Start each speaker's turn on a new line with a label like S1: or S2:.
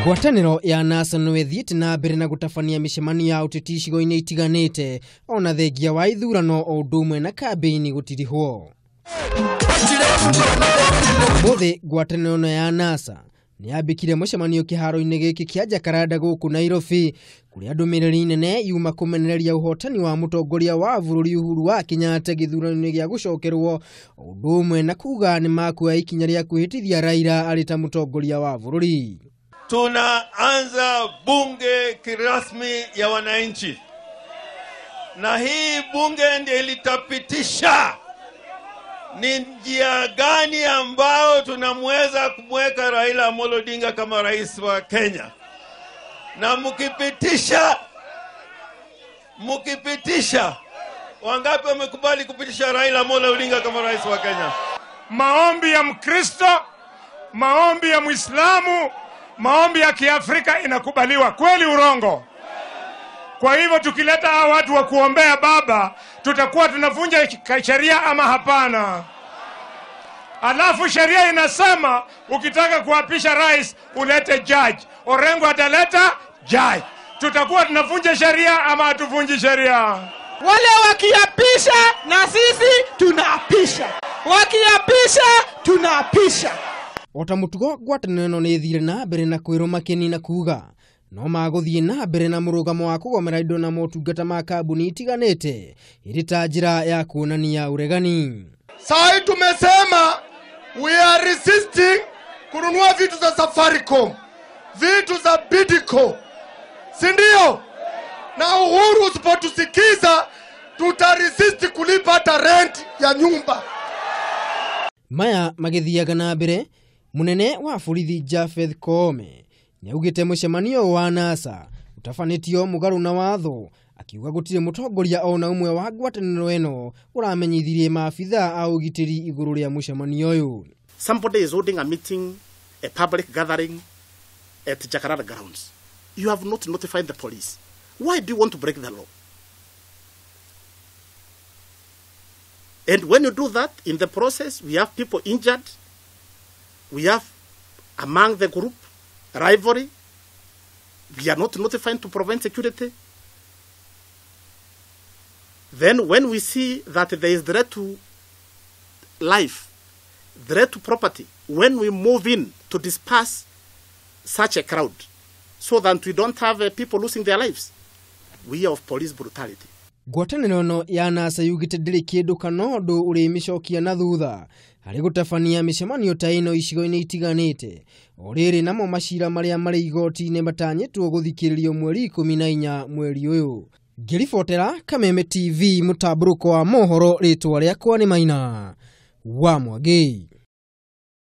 S1: Ngwataniro ya NASA no ethiite na mbere na gutabania micemanio ya uteti icigo-ini itiganite ona thengia wa githurano o undu umwe na kambeini gutirihwo. Mothe ngwataniro ya NASA ni yambikire mucemanio kiharo-ini giki kia Jakaranda guku Nairobi kuria ndumiriri nene yuma kumenereria uhotani wa mutongoria wa bururi Uhuru wa Kenyatta githurano-ini gia gucokerwo o undu umwe na kuuga nimakehitithia ikinya ria kuhitithia Raila alita mutongoria wa bururi.
S2: Tunaanza bunge kirasmi ya wananchi, na hii bunge ndiyo ilitapitisha ni njia gani ambao tunamweza kumweka Raila Odinga kama rais wa Kenya. Na mkipitisha wangapi wamekubali kupitisha Raila Odinga kama rais wa Kenya?
S3: Maombi ya Mkristo, maombi ya Muislamu, maombi ya Kiafrika inakubaliwa, kweli urongo? Kwa hivyo tukileta hawa watu wa kuombea baba, tutakuwa tunavunja sheria ama hapana? Alafu sheria inasema ukitaka kuapisha rais ulete judge. Orengo ataleta judge. Tutakuwa tunavunja sheria ama hatuvunji sheria?
S4: Wale wakiapisha na sisi tunaapisha. Wakiapisha tunaapisha.
S1: Otamutugo ngwataniro ni ithire na mbere na kwiruma keni na kuuga no maguthie na mbere na murugamo wa kugomera indo na motungata ma kambuni itiganite iri ta njira ya kuonania uregani.
S5: Sai tumesema we are resisting kununua vitu za Safaricom, vitu za Bidco, si ndio? Na Uhuru usipotusikiza tutaresist kulipa hata rent ya nyumba.
S1: Maya magiathiaga na mbere. Munene wa borithi Japeth Koome ni augite mucemanio wa NASA utafanitio mugaru na watho, akiuga gutire mutongoria ona umwe wa ngwataniro eno uramenyithirie maabitha augitiri iguru ria mucemanio uyu.
S6: Somebody is holding a meeting, a public gathering at Jakaranda grounds. You have not notified the police. Why do you want to break the law? And when you do that, in the process, we have people injured. We have, among the group, rivalry. We are not notifying to prevent security. Then when we see that there is threat to life, threat to property, when we move in to disperse such a crowd, so that we don't have people losing their lives, we are of police brutality.
S1: Ngwataniro no ya NASA yugite ndiri kindu kana ndu uri micokia na thutha hari gutabania micemanio ta ino icigo-ini itiganite oriri namo macira maria mari igoti-ini matanyitwo guthikiririo mweri 14 mweri uyu. Ngiribotera Kameme TV mutamburuko wa mohoro ritwa riakwa ni Maina wa Mwangi.